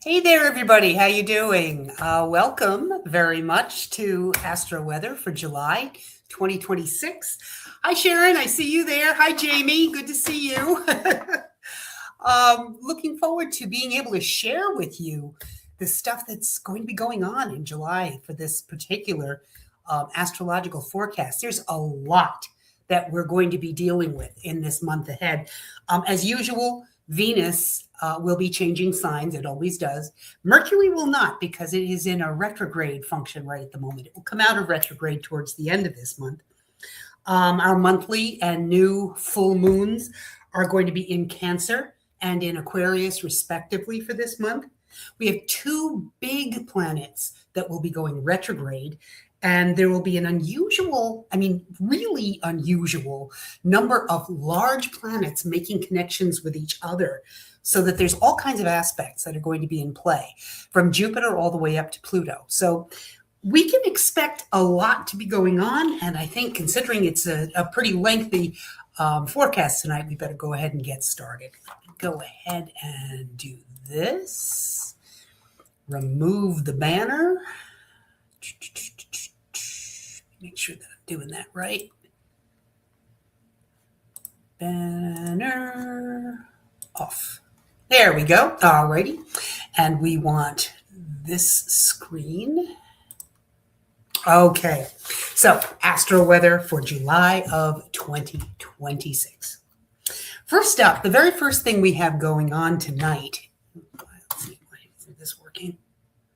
Hey there, everybody. How you doing? Welcome very much to Astro Weather for July 2026. Hi, Sharon. I see you there. Hi, Jamie. Good to see you. Looking forward to being able to share with you the stuff that's going to be going on in July for this particular astrological forecast. There's a lot that we're going to be dealing with in this month ahead. As usual, Venus will be changing signs. It always does. Mercury will not, because it is in a retrograde function right at the moment. It will come out of retrograde towards the end of this month. Our monthly and new full moons are going to be in Cancer and in Aquarius, respectively, for this month. We have two big planets that will be going retrograde. And there will be an unusual, really unusual number of large planets making connections with each other, so that there's all kinds of aspects that are going to be in play, from Jupiter all the way up to Pluto. So we can expect a lot to be going on. And I think, considering it's a pretty lengthy forecast tonight, we better go ahead and get started. Go ahead and do this. Remove the banner. Make sure that I'm doing that right. Banner off. There we go. Alrighty. And we want this screen. Okay. So, Astro Weather for July of 2026. First up, the very first thing we have going on tonight. Let's see, is this working?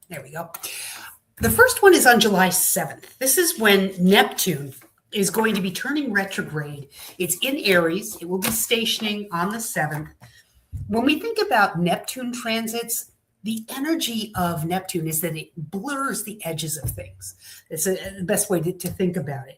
There we go. The first one is on July 7th. This is when Neptune is going to be turning retrograde. It's in Aries. It will be stationing on the 7th. When we think about Neptune transits, the energy of Neptune is that it blurs the edges of things. It's the best way to think about it.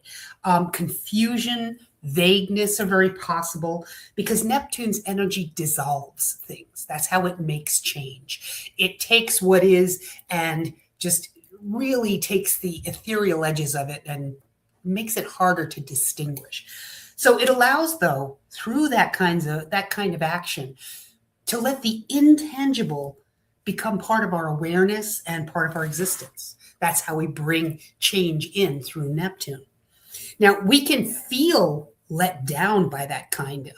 Confusion, vagueness are very possible, because Neptune's energy dissolves things. That's how it makes change. It takes what is and just really takes the ethereal edges of it and makes it harder to distinguish. So it allows, though, through that kind of action, to let the intangible become part of our awareness and part of our existence. That's how we bring change in through Neptune. Now, we can feel let down by that kind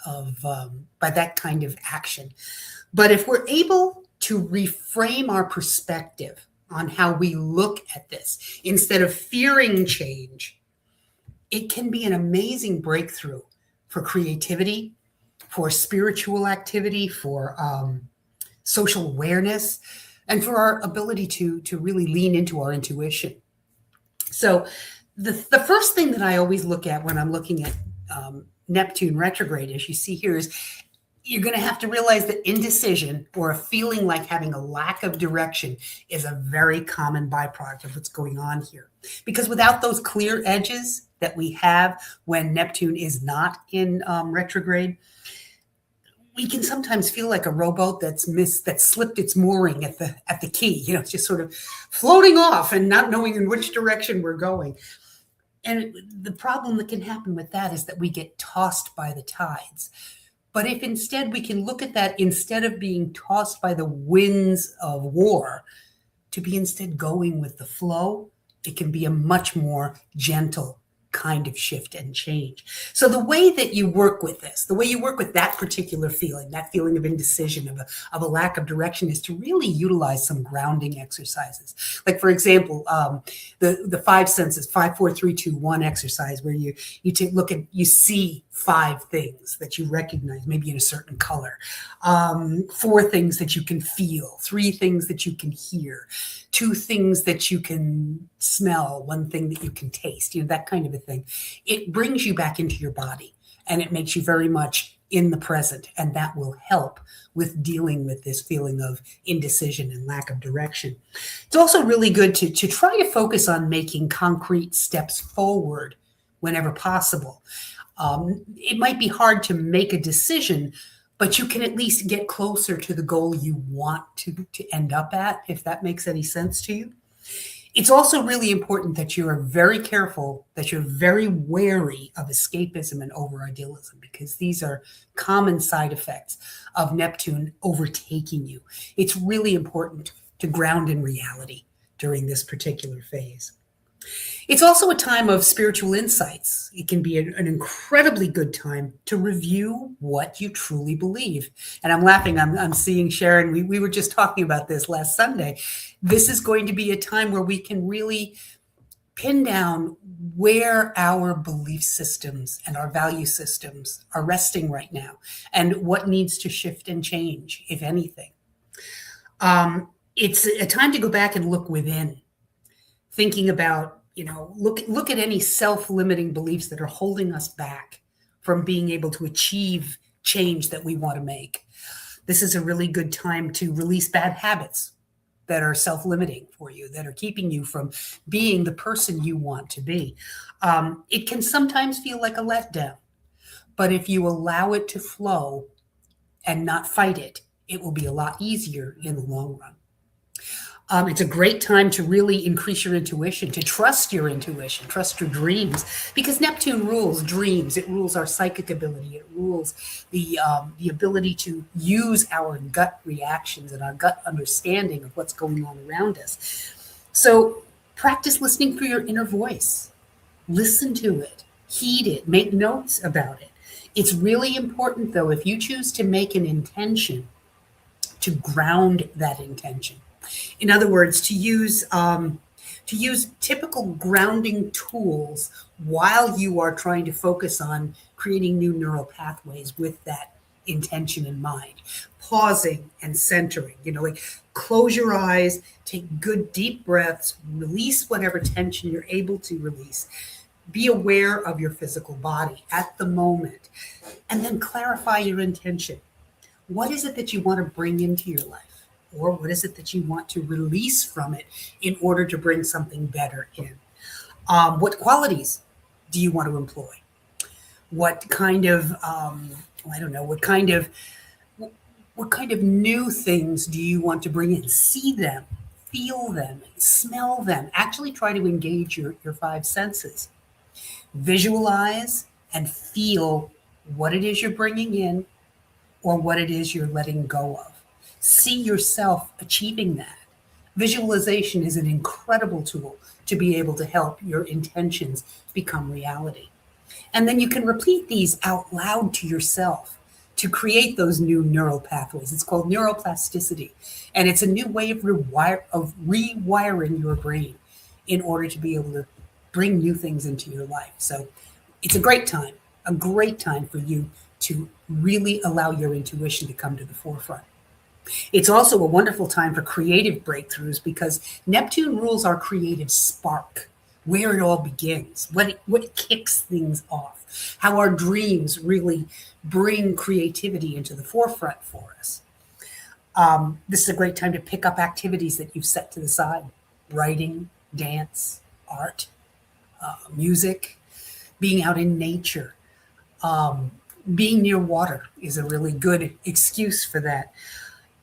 of action, but if we're able to reframe our perspective on how we look at this, instead of fearing change, it can be an amazing breakthrough for creativity, for spiritual activity, for social awareness, and for our ability to really lean into our intuition. So the first thing that I always look at when I'm looking at Neptune retrograde, as you see here, is you're going to have to realize that indecision, or a feeling like having a lack of direction, is a very common byproduct of what's going on here. Because without those clear edges that we have when Neptune is not in retrograde, we can sometimes feel like a rowboat that slipped its mooring at the key. It's just sort of floating off and not knowing in which direction we're going. And the problem that can happen with that is that we get tossed by the tides. But if instead we can look at that, instead of being tossed by the winds of war, to be instead going with the flow, it can be a much more gentle kind of shift and change. So the way that you work with this, the way you work with that particular feeling, that feeling of indecision, of a lack of direction, is to really utilize some grounding exercises. Like, for example, the 5 senses, 5, 4, 3, 2, 1 exercise, where you take look at, you see 5 things that you recognize, maybe in a certain color, 4 things that you can feel, 3 things that you can hear, 2 things that you can smell, 1 thing that you can taste, that kind of a thing. It brings you back into your body, and it makes you very much in the present, and that will help with dealing with this feeling of indecision and lack of direction. It's also really good to try to focus on making concrete steps forward whenever possible. It might be hard to make a decision, but you can at least get closer to the goal you want to end up at, if that makes any sense to you. It's also really important that you are very careful, that you're very wary of escapism and over-idealism, because these are common side effects of Neptune overtaking you. It's really important to ground in reality during this particular phase. It's also a time of spiritual insights. It can be an incredibly good time to review what you truly believe. And I'm laughing. I'm seeing Sharon. We were just talking about this last Sunday. This is going to be a time where we can really pin down where our belief systems and our value systems are resting right now and what needs to shift and change, if anything. It's a time to go back and look within, thinking about, look at any self-limiting beliefs that are holding us back from being able to achieve change that we want to make. This is a really good time to release bad habits that are self-limiting for you, that are keeping you from being the person you want to be. It can sometimes feel like a letdown, but if you allow it to flow and not fight it, it will be a lot easier in the long run. It's a great time to really increase your intuition, to trust your intuition, trust your dreams, because Neptune rules dreams. It rules our psychic ability. It rules the ability to use our gut reactions and our gut understanding of what's going on around us. So practice listening for your inner voice. Listen to it, heed it, make notes about it. It's really important, though, if you choose to make an intention, to ground that intention. In other words, to use typical grounding tools while you are trying to focus on creating new neural pathways with that intention in mind. Pausing and centering, like close your eyes, take good deep breaths, release whatever tension you're able to release. Be aware of your physical body at the moment, and then clarify your intention. What is it that you want to bring into your life? Or what is it that you want to release from it in order to bring something better in? What qualities do you want to employ? What kind of, what kind of new things do you want to bring in? See them, feel them, smell them. Actually try to engage your five senses. Visualize and feel what it is you're bringing in or what it is you're letting go of. See yourself achieving that. Visualization is an incredible tool to be able to help your intentions become reality. And then you can repeat these out loud to yourself to create those new neural pathways. It's called neuroplasticity. And it's a new way of rewiring your brain in order to be able to bring new things into your life. So it's a great time for you to really allow your intuition to come to the forefront. It's also a wonderful time for creative breakthroughs because Neptune rules our creative spark, where it all begins, what kicks things off, how our dreams really bring creativity into the forefront for us. This is a great time to pick up activities that you've set to the side: writing, dance, art, music, being out in nature. Being near water is a really good excuse for that.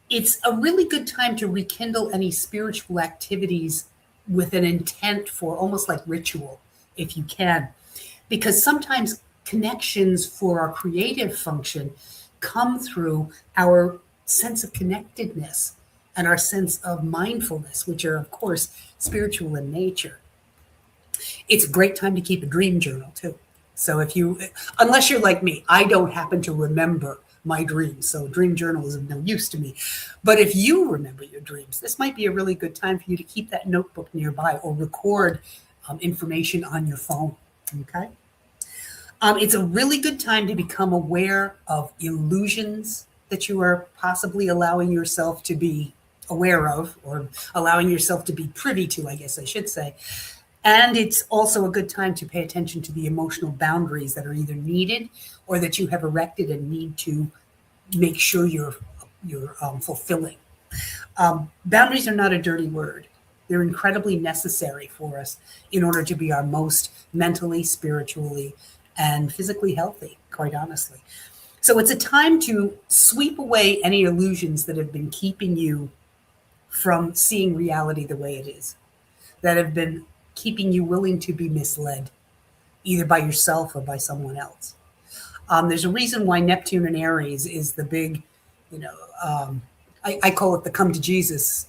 It's a really good time to rekindle any spiritual activities with an intent for almost like ritual, if you can, because sometimes connections for our creative function come through our sense of connectedness and our sense of mindfulness, which are, of course, spiritual in nature. It's a great time to keep a dream journal, too. So unless you're like me, I don't happen to remember my dreams. So dream journal is of no use to me. But if you remember your dreams, this might be a really good time for you to keep that notebook nearby or record information on your phone. Okay. It's a really good time to become aware of illusions that you are possibly allowing yourself to be aware of, or allowing yourself to be privy to, I guess I should say. And it's also a good time to pay attention to the emotional boundaries that are either needed or that you have erected and need to make sure you're fulfilling. Boundaries are not a dirty word. They're incredibly necessary for us in order to be our most mentally, spiritually, and physically healthy, quite honestly. So it's a time to sweep away any illusions that have been keeping you from seeing reality the way it is, that have been keeping you willing to be misled, either by yourself or by someone else. There's a reason why Neptune in Aries is the big, I call it the come to Jesus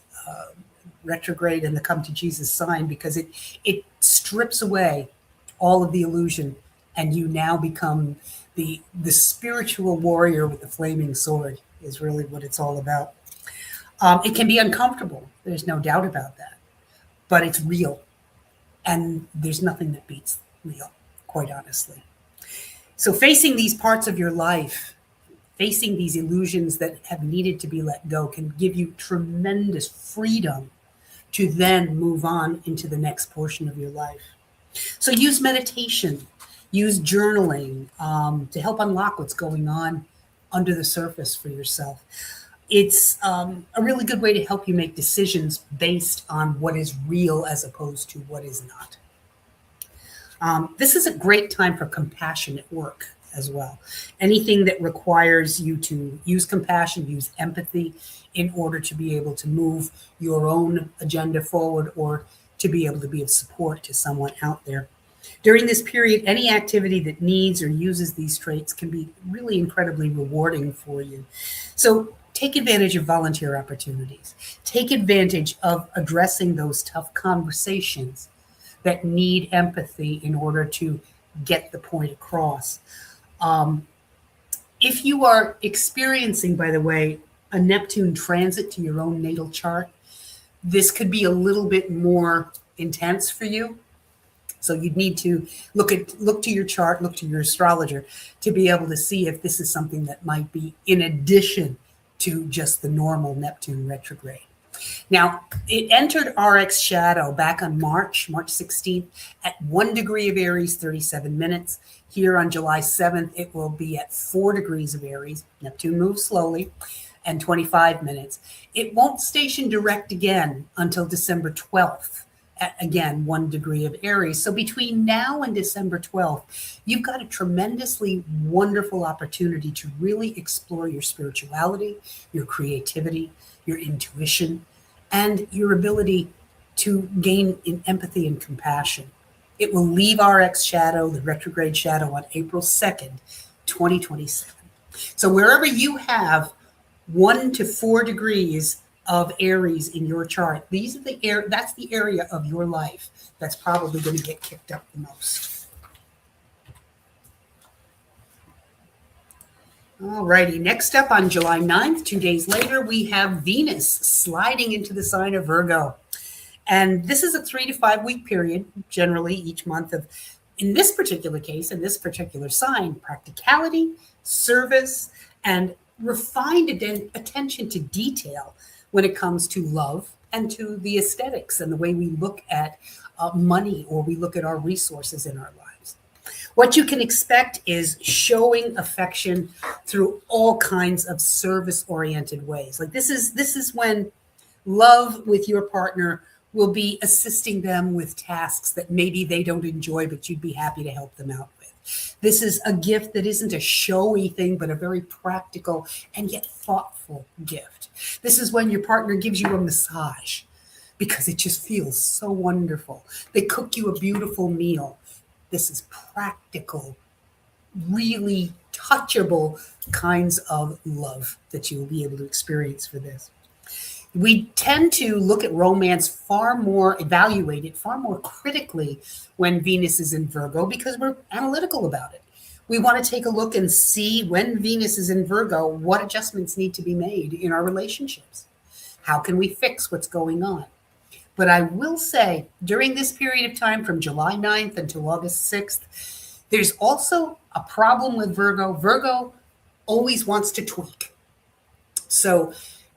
retrograde and the come to Jesus sign, because it strips away all of the illusion, and you now become the spiritual warrior with the flaming sword is really what it's all about. It can be uncomfortable. There's no doubt about that, but it's real, and there's nothing that beats real, quite honestly. So facing these parts of your life, facing these illusions that have needed to be let go, can give you tremendous freedom to then move on into the next portion of your life. So use meditation, use journaling to help unlock what's going on under the surface for yourself. It's a really good way to help you make decisions based on what is real as opposed to what is not. This is a great time for compassionate work as well. Anything that requires you to use compassion, use empathy in order to be able to move your own agenda forward, or to be able to be of support to someone out there. During this period, any activity that needs or uses these traits can be really incredibly rewarding for you. So take advantage of volunteer opportunities. Take advantage of addressing those tough conversations that need empathy in order to get the point across. If you are experiencing, by the way, a Neptune transit to your own natal chart, this could be a little bit more intense for you. So you'd need to look to your chart, look to your astrologer to be able to see if this is something that might be in addition to just the normal Neptune retrograde. Now, it entered RX shadow back on March 16th at 1 degree of Aries, 37 minutes. Here on July 7th, it will be at 4 degrees of Aries. Neptune moves slowly, and 25 minutes. It won't station direct again until December 12th. At, again, 1 degree of Aries. So between now and December 12th, you've got a tremendously wonderful opportunity to really explore your spirituality, your creativity, your intuition, and your ability to gain in empathy and compassion. It will leave RX shadow, the retrograde shadow, on April 2nd, 2027. So wherever you have 1 to 4 degrees of Aries in your chart, that's the area of your life that's probably going to get kicked up the most. All righty, next up on July 9th, 2 days later, we have Venus sliding into the sign of Virgo. And this is a 3 to 5 week period, generally each month, of, in this particular case, in this particular sign, practicality, service, and refined attention to detail when it comes to love and to the aesthetics and the way we look at money, or we look at our resources in our lives. What you can expect is showing affection through all kinds of service-oriented ways. Like this is when love with your partner will be assisting them with tasks that maybe they don't enjoy, but you'd be happy to help them out with. This is a gift that isn't a showy thing, but a very practical and yet thoughtful gift. This is when your partner gives you a massage because it just feels so wonderful. They cook you a beautiful meal. This is practical, really touchable kinds of love that you will be able to experience for this. We tend to look at romance evaluate it far more critically when Venus is in Virgo, because we're analytical about it. We want to take a look and see, when Venus is in Virgo, what adjustments need to be made in our relationships. How can we fix what's going on? But I will say, during this period of time from July 9th until August 6th, there's also a problem with Virgo. Virgo always wants to tweak. So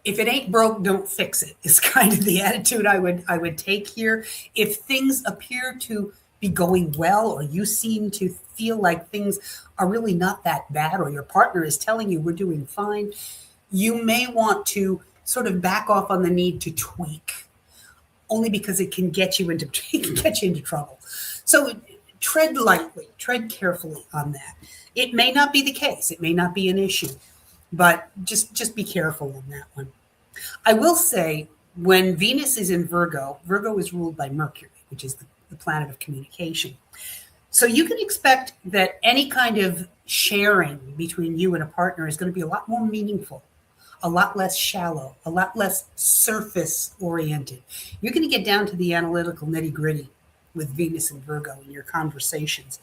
if it ain't broke, don't fix it, is kind of the attitude I would take here. If things appear to be going well, or you seem to feel like things are really not that bad, or your partner is telling you we're doing fine, you may want to sort of back off on the need to tweak, only because it can get you into trouble. So tread lightly, tread carefully on that. It may not be the case. It may not be an issue, but just be careful on that one. I will say, when Venus is in Virgo, Virgo is ruled by Mercury, which is the planet of communication. So you can expect that any kind of sharing between you and a partner is going to be a lot more meaningful, a lot less shallow, a lot less surface oriented. You're going to get down to the analytical nitty gritty with Venus and Virgo in your conversations.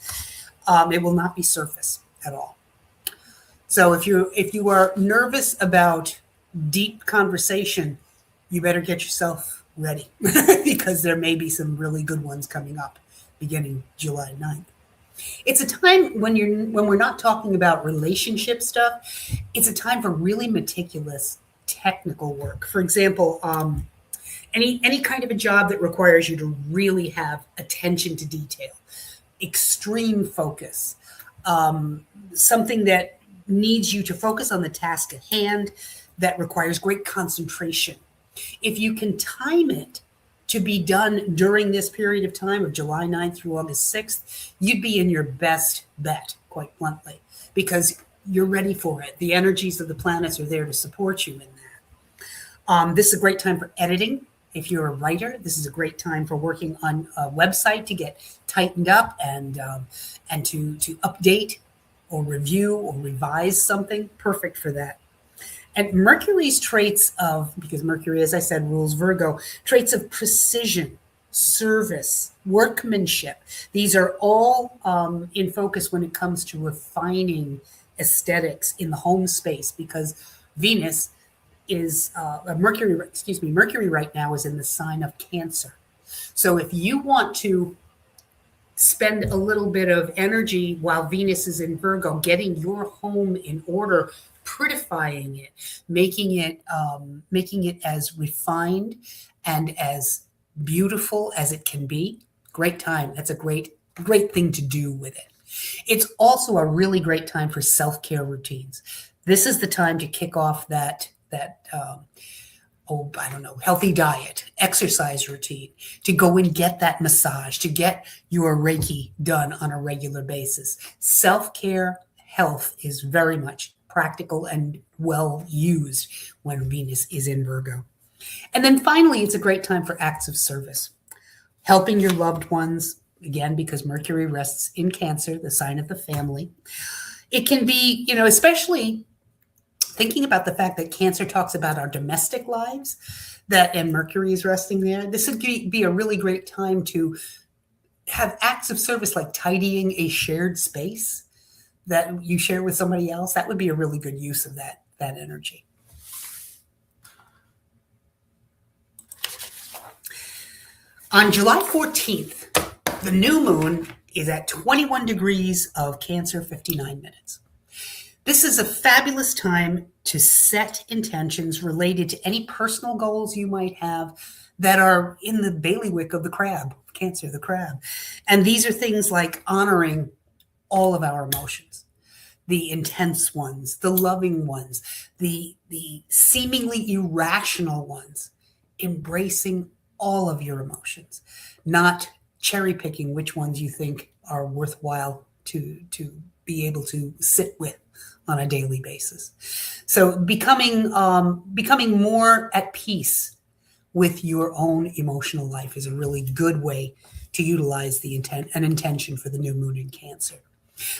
It will not be surface at all. So if you are nervous about deep conversation, you better get yourself ready because there may be some really good ones coming up beginning July 9th. It's a time when we're not talking about relationship stuff. It's a time for really meticulous technical work. For example, any kind of a job that requires you to really have attention to detail, extreme focus, something that needs you to focus on the task at hand, that requires great concentration. If you can time it to be done during this period of time of July 9th through August 6th, you'd be in your best bet, quite bluntly, because you're ready for it. The energies of the planets are there to support you in that. This is a great time for editing. If you're a writer, this is a great time for working on a website to get tightened up and to update or review or revise something. Perfect for that. And Mercury's traits of, because Mercury, as I said, rules Virgo, traits of precision, service, workmanship. These are all in focus when it comes to refining aesthetics in the home space, because Venus is, Mercury right now is in the sign of Cancer. So if you want to spend a little bit of energy while Venus is in Virgo, getting your home in order, prettifying it, making it as refined and as beautiful as it can be. Great time. That's a great thing to do with it. It's also a really great time for self-care routines. This is the time to kick off that healthy diet, exercise routine, to go and get that massage, to get your Reiki done on a regular basis. Self-care, health is very much practical and well used when Venus is in Virgo. And then finally, it's a great time for acts of service, helping your loved ones, again, because Mercury rests in Cancer, the sign of the family. It can be, especially thinking about the fact that Cancer talks about our domestic lives, and Mercury is resting there. This would be a really great time to have acts of service like tidying a shared space that you share with somebody else. That would be a really good use of that energy. On July 14th, the new moon is at 21 degrees of Cancer, 59 minutes. This is a fabulous time to set intentions related to any personal goals you might have that are in the bailiwick of the crab, Cancer, the crab. And these are things like honoring all of our emotions, the intense ones, the loving ones, the seemingly irrational ones, embracing all of your emotions, not cherry picking which ones you think are worthwhile to be able to sit with on a daily basis. So becoming more at peace with your own emotional life is a really good way to utilize an intention for the new moon in Cancer.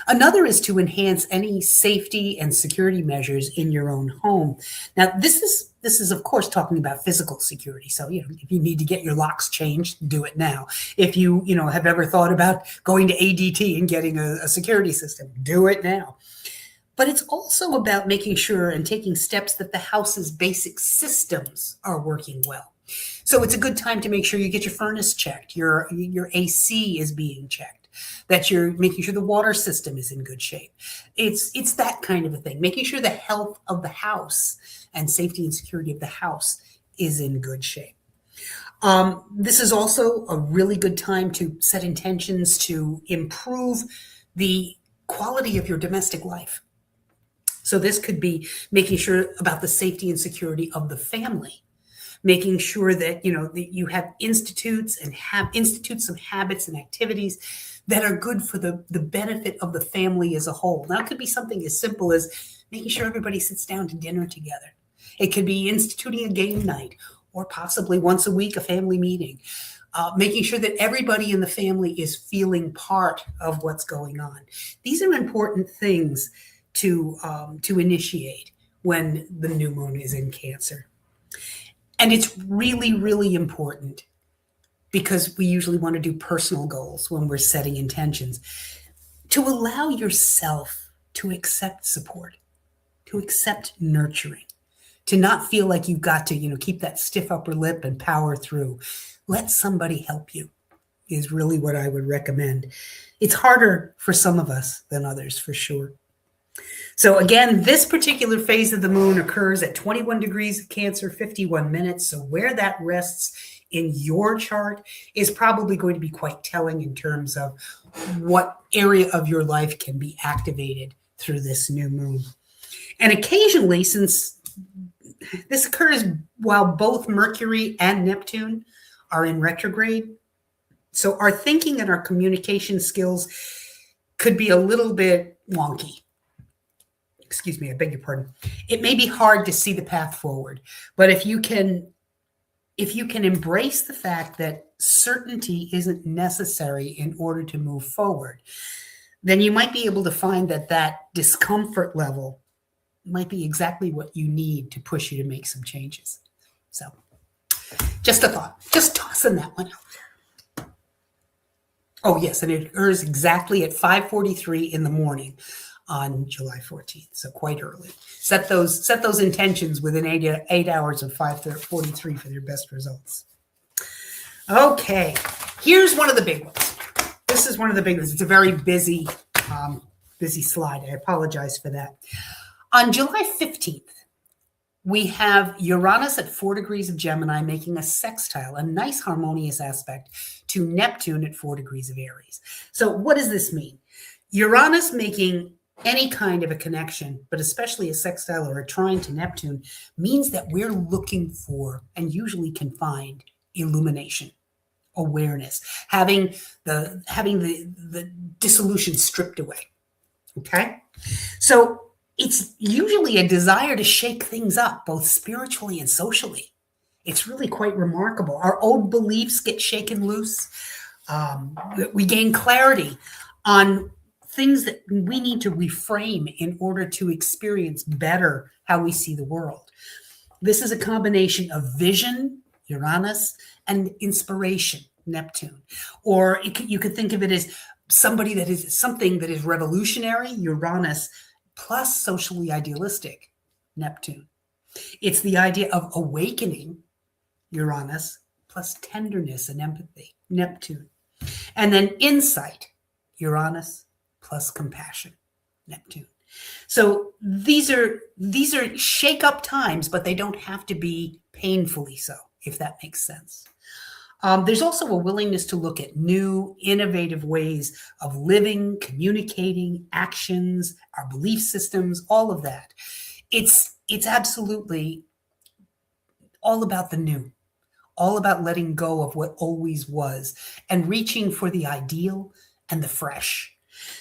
Another is to enhance any safety and security measures in your own home. Now, this is of course talking about physical security. So, if you need to get your locks changed, do it now. If you have ever thought about going to ADT and getting a security system, do it now. But it's also about making sure and taking steps that the house's basic systems are working well. So it's a good time to make sure you get your furnace checked, your AC is being checked, that you're making sure the water system is in good shape. It's that kind of a thing, making sure the health of the house and safety and security of the house is in good shape. This is also a really good time to set intentions to improve the quality of your domestic life. So this could be making sure about the safety and security of the family, making sure that, that you have institutes and have institutes some habits and activities that are good for the benefit of the family as a whole. Now, it could be something as simple as making sure everybody sits down to dinner together. It could be instituting a game night, or possibly once a week, a family meeting, making sure that everybody in the family is feeling part of what's going on. These are important things to initiate when the new moon is in Cancer. And it's really, really important because we usually want to do personal goals when we're setting intentions, to allow yourself to accept support, to accept nurturing, to not feel like you've got to, keep that stiff upper lip and power through. Let somebody help you is really what I would recommend. It's harder for some of us than others, for sure. So again, this particular phase of the moon occurs at 21 degrees of Cancer, 51 minutes. So where that rests in your chart is probably going to be quite telling in terms of what area of your life can be activated through this new moon. And occasionally, since this occurs while both Mercury and Neptune are in retrograde, so our thinking and our communication skills could be a little bit wonky. Excuse me, I beg your pardon. It may be hard to see the path forward, but if you can embrace the fact that certainty isn't necessary in order to move forward, then you might be able to find that discomfort level might be exactly what you need to push you to make some changes. So just a thought, just tossing that one out there. Oh yes, and it occurs exactly at 5:43 in the morning on July 14th, so quite early. Set those intentions within 8 hours of 5:43 for your best results. Okay, here's one of the big ones. This is one of the big ones. It's a very busy slide. I apologize for that. On July 15th, we have Uranus at 4 degrees of Gemini making a sextile, a nice harmonious aspect to Neptune at 4 degrees of Aries. So what does this mean? Uranus making any kind of a connection, but especially a sextile or a trine to Neptune, means that we're looking for, and usually can find, illumination, awareness, having the dissolution stripped away. Okay? So it's usually a desire to shake things up, both spiritually and socially. It's really quite remarkable. Our old beliefs get shaken loose. We gain clarity on things that we need to reframe in order to experience better how we see the world. This is a combination of vision, Uranus, and inspiration, Neptune. Or you could think of it as something that is revolutionary, Uranus, plus socially idealistic, Neptune. It's the idea of awakening, Uranus, plus tenderness and empathy, Neptune. And then insight, Uranus, plus compassion, Neptune. So these are shake-up times, but they don't have to be painfully so, if that makes sense. There's also a willingness to look at new, innovative ways of living, communicating, actions, our belief systems, all of that. It's absolutely all about the new, all about letting go of what always was and reaching for the ideal and the fresh.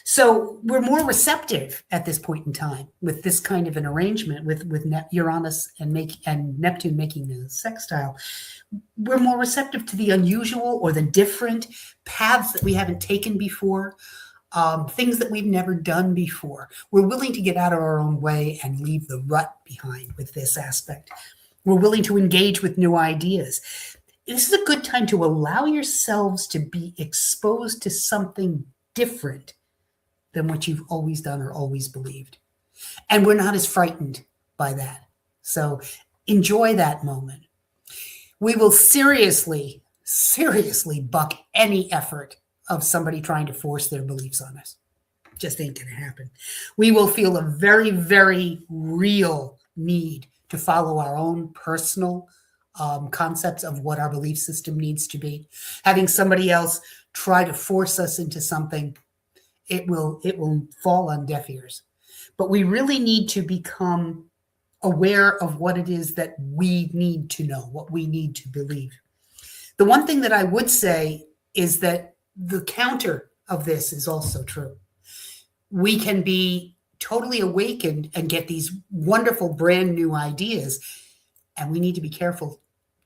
So we're more receptive at this point in time with this kind of an arrangement with Uranus and Neptune making the sextile. We're more receptive to the unusual or the different paths that we haven't taken before, things that we've never done before. We're willing to get out of our own way and leave the rut behind with this aspect. We're willing to engage with new ideas. This is a good time to allow yourselves to be exposed to something different than what you've always done or always believed. And we're not as frightened by that. So enjoy that moment. We will seriously buck any effort of somebody trying to force their beliefs on us. Just ain't gonna happen. We will feel a very, very real need to follow our own personal concepts of what our belief system needs to be. Having somebody else try to force us into something, it will fall on deaf ears. But we really need to become aware of what it is that we need to know, what we need to believe. The one thing that I would say is that the counter of this is also true. We can be totally awakened and get these wonderful brand new ideas, and we need to be careful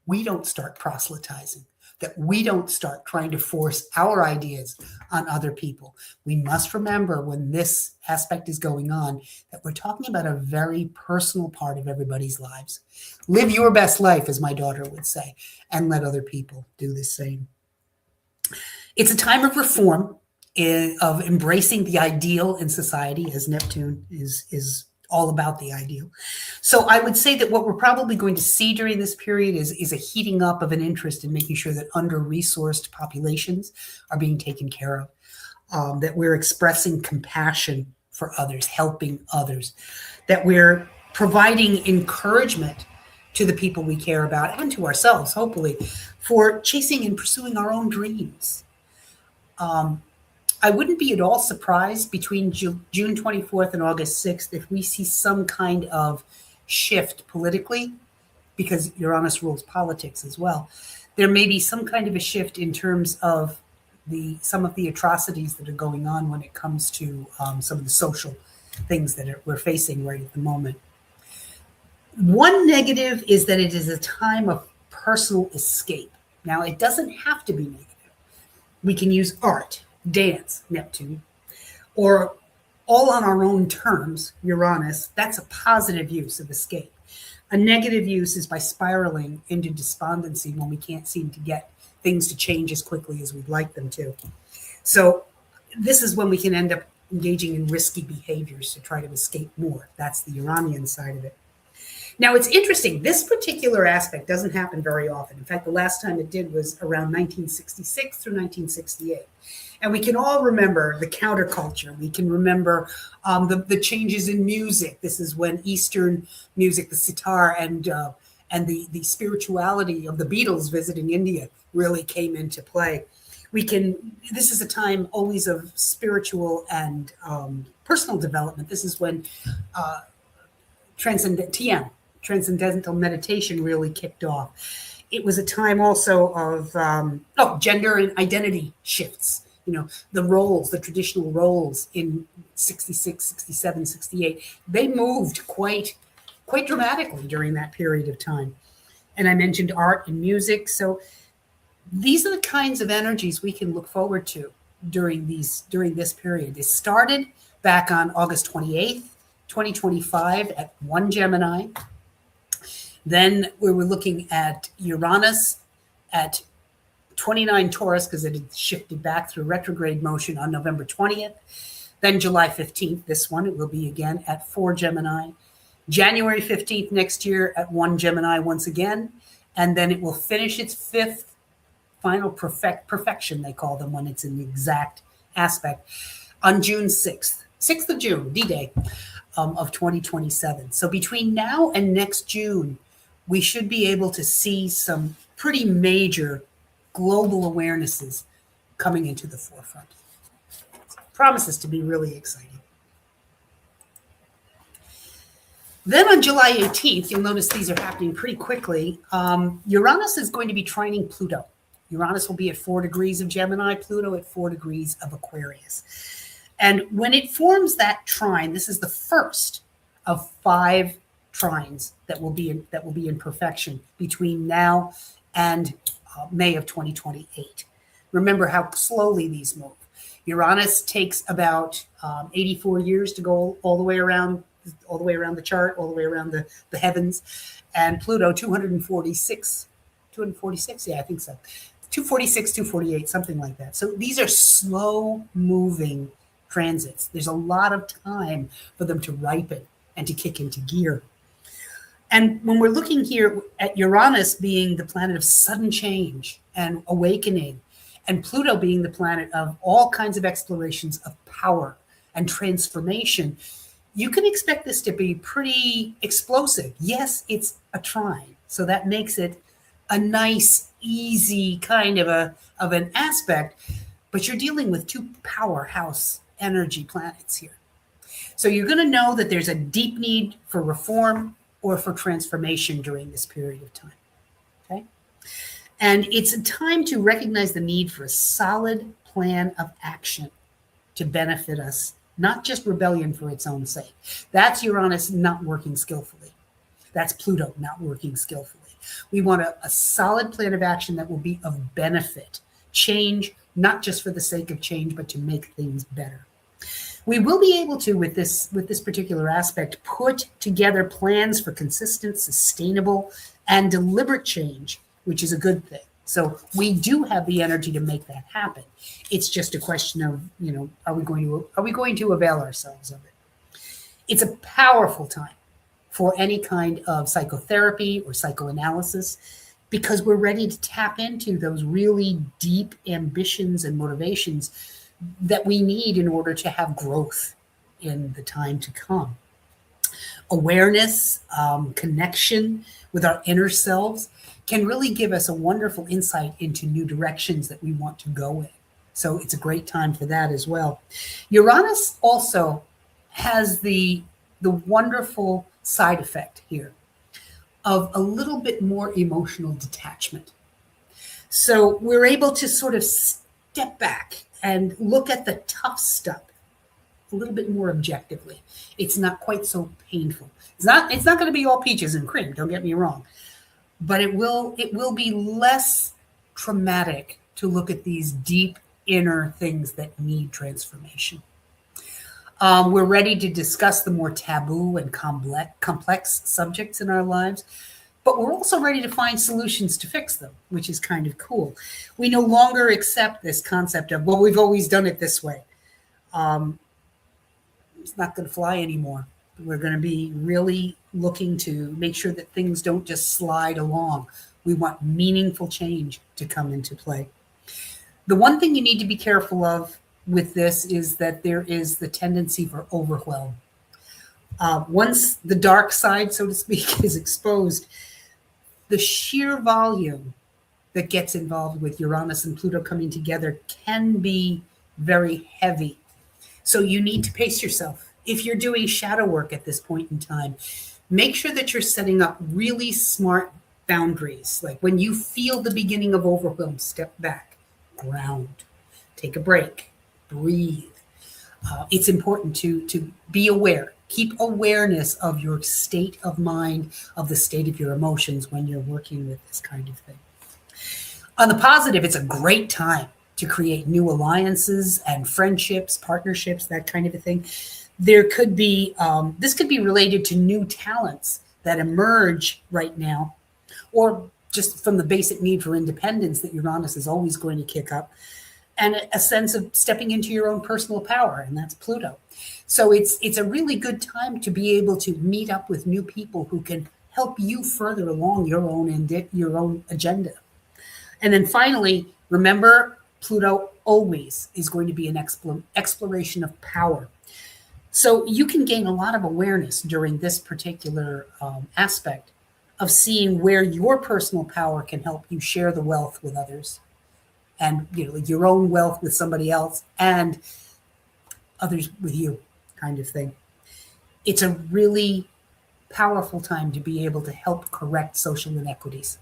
we don't start proselytizing. that we don't start trying to force our ideas on other people. We must remember when this aspect is going on that we're talking about a very personal part of everybody's lives. Live your best life, as my daughter would say, and let other people do the same. It's a time of reform, of embracing the ideal in society, as Neptune is all about the ideal. So I would say that what we're probably going to see during this period is a heating up of an interest in making sure that under-resourced populations are being taken care of, that we're expressing compassion for others, helping others, that we're providing encouragement to the people we care about and to ourselves, hopefully, for chasing and pursuing our own dreams. I wouldn't be at all surprised between June 24th and August 6th if we see some kind of shift politically, because Uranus rules politics as well. There may be some kind of a shift in terms of some of the atrocities that are going on when it comes to some of the social things that we're facing right at the moment. One negative is that it is a time of personal escape. Now, it doesn't have to be negative. We can use art, dance, Neptune, or all on our own terms, Uranus. That's a positive use of escape. A negative use is by spiraling into despondency when we can't seem to get things to change as quickly as we'd like them to. So this is when we can end up engaging in risky behaviors to try to escape more. That's the Uranian side of it. Now, it's interesting. This particular aspect doesn't happen very often. In fact, the last time it did was around 1966 through 1968. And we can all remember the counterculture. We can remember the changes in music. This is when Eastern music, the sitar, and the spirituality of the Beatles visiting India really came into play. This is a time always of spiritual and personal development. This is when transcendental meditation really kicked off. It was a time also of gender and identity shifts. The roles, the traditional roles in 66, 67, 68, they moved quite dramatically during that period of time. And I mentioned art and music. So these are the kinds of energies we can look forward to during this period. It started back on August 28th, 2025 at 1 Gemini. Then we were looking at Uranus at 29 Taurus, because it had shifted back through retrograde motion on November 20th. Then July 15th, this one, it will be again at 4 Gemini. January 15th next year at 1 Gemini once again. And then it will finish its fifth final perfection, they call them, when it's in the exact aspect, on June 6th. 6th of June, D-Day of 2027. So between now and next June, we should be able to see some pretty major global awarenesses coming into the forefront. Promises to be really exciting. Then on July 18th, you'll notice these are happening pretty quickly. Uranus is going to be trining Pluto. Uranus will be at 4 degrees of Gemini, Pluto at 4 degrees of Aquarius. And when it forms that trine, this is the first of 5 trines that will be in perfection between now and May of 2028. Remember how slowly these move. Uranus takes about 84 years to go all the way around the chart, all the way around the heavens, and Pluto 246, yeah, I think so. 246, 248, something like that. So these are slow moving transits. There's a lot of time for them to ripen and to kick into gear. And when we're looking here at Uranus being the planet of sudden change and awakening, and Pluto being the planet of all kinds of explorations of power and transformation, you can expect this to be pretty explosive. Yes, it's a trine, so that makes it a nice, easy kind of an aspect, but you're dealing with 2 powerhouse energy planets here. So you're going to know that there's a deep need for reform or for transformation during this period of time. Okay? And it's a time to recognize the need for a solid plan of action to benefit us, not just rebellion for its own sake. That's Uranus not working skillfully. That's Pluto not working skillfully. We want a solid plan of action that will be of benefit. Change, not just for the sake of change, but to make things better. We will be able to, with this particular aspect, put together plans for consistent, sustainable, and deliberate change, which is a good thing. So we do have the energy to make that happen. It's just a question of, are we going to avail ourselves of it? It's a powerful time for any kind of psychotherapy or psychoanalysis, because we're ready to tap into those really deep ambitions and motivations that we need in order to have growth in the time to come. Awareness, connection with our inner selves can really give us a wonderful insight into new directions that we want to go in. So it's a great time for that as well. Uranus also has the wonderful side effect here of a little bit more emotional detachment. So we're able to sort of step back and look at the tough stuff a little bit more objectively. It's not quite so painful. It's not going to be all peaches and cream, don't get me wrong. But it will be less traumatic to look at these deep inner things that need transformation. We're ready to discuss the more taboo and complex subjects in our lives, but we're also ready to find solutions to fix them, which is kind of cool. We no longer accept this concept of, well, we've always done it this way. It's not going to fly anymore. We're going to be really looking to make sure that things don't just slide along. We want meaningful change to come into play. The one thing you need to be careful of with this is that there is the tendency for overwhelm. Once the dark side, so to speak, is exposed, the sheer volume that gets involved with Uranus and Pluto coming together can be very heavy. So you need to pace yourself. If you're doing shadow work at this point in time, make sure that you're setting up really smart boundaries. Like when you feel the beginning of overwhelm, step back, ground, take a break, breathe. It's important to be aware. Keep awareness of your state of mind, of the state of your emotions when you're working with this kind of thing. On the positive, it's a great time to create new alliances and friendships, partnerships, that kind of a thing. There could be, this could be related to new talents that emerge right now, or just from the basic need for independence that Uranus is always going to kick up, and a sense of stepping into your own personal power, and that's Pluto. So it's a really good time to be able to meet up with new people who can help you further along your own agenda. And then finally, remember, Pluto always is going to be an exploration of power. So you can gain a lot of awareness during this particular aspect of seeing where your personal power can help you share the wealth with others, and your own wealth with somebody else, and others with you, kind of thing. It's a really powerful time to be able to help correct social inequities.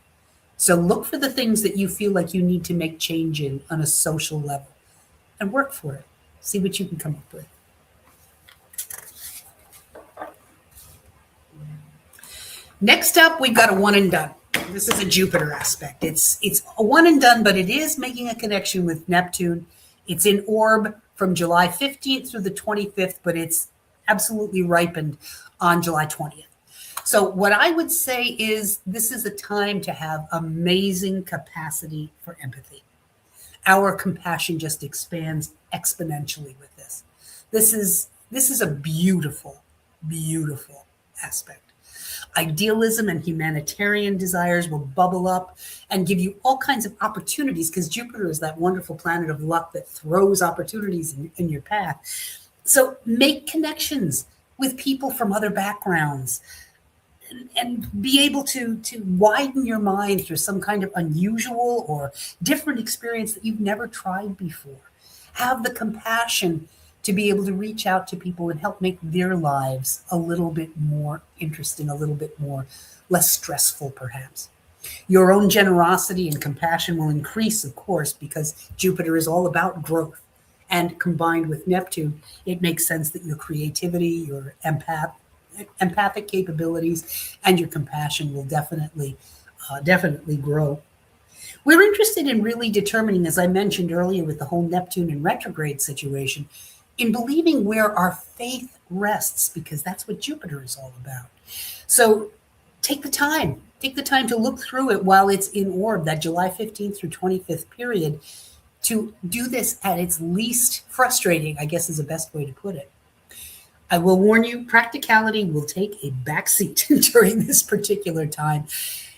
So look for the things that you feel like you need to make change in on a social level, and work for it. See what you can come up with. Next up, we've got a one and done. This is a Jupiter aspect. It's a one and done, but it is making a connection with Neptune. It's in orb from July 15th through the 25th, but it's absolutely ripened on July 20th. So what I would say is this is a time to have amazing capacity for empathy. Our compassion just expands exponentially with this. This is a beautiful, beautiful aspect. Idealism and humanitarian desires will bubble up and give you all kinds of opportunities, because Jupiter is that wonderful planet of luck that throws opportunities in your path. So make connections with people from other backgrounds and be able to widen your mind through some kind of unusual or different experience that you've never tried before. Have the compassion to be able to reach out to people and help make their lives a little bit more interesting, a little bit more less stressful, perhaps. Your own generosity and compassion will increase, of course, because Jupiter is all about growth. And combined with Neptune, it makes sense that your creativity, your empathic capabilities, and your compassion will definitely definitely grow. We're interested in really determining, as I mentioned earlier with the whole Neptune and retrograde situation, in believing where our faith rests, because that's what Jupiter is all about. So take the time. Take the time to look through it while it's in orb, that July 15th through 25th period, to do this at its least frustrating, I guess is the best way to put it. I will warn you, practicality will take a backseat during this particular time.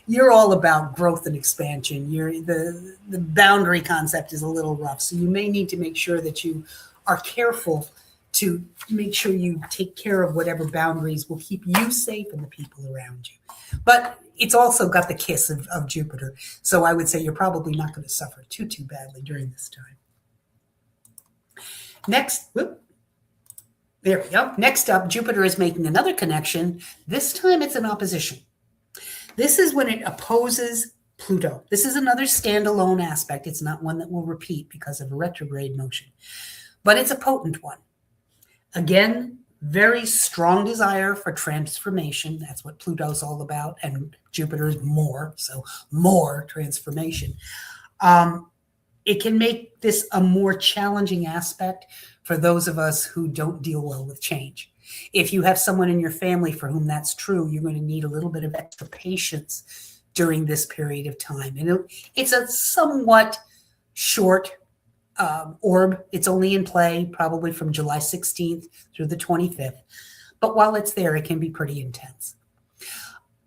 You're all about growth and expansion. The boundary concept is a little rough, so you may need to make sure that you are careful to make sure you take care of whatever boundaries will keep you safe and the people around you. But it's also got the kiss of Jupiter, so I would say you're probably not going to suffer too badly during this time. There we go. Next up, Jupiter is making another connection. This time it's an opposition. This is when it opposes Pluto. This is another standalone aspect. It's not one that will repeat because of a retrograde motion, but it's a potent one. Again, very strong desire for transformation. That's what Pluto's all about, and Jupiter's more, so more transformation. It can make this a more challenging aspect for those of us who don't deal well with change. If you have someone in your family for whom that's true, you're going to need a little bit of extra patience during this period of time. And it's a somewhat short orb. It's only in play probably from July 16th through the 25th. But while it's there, it can be pretty intense.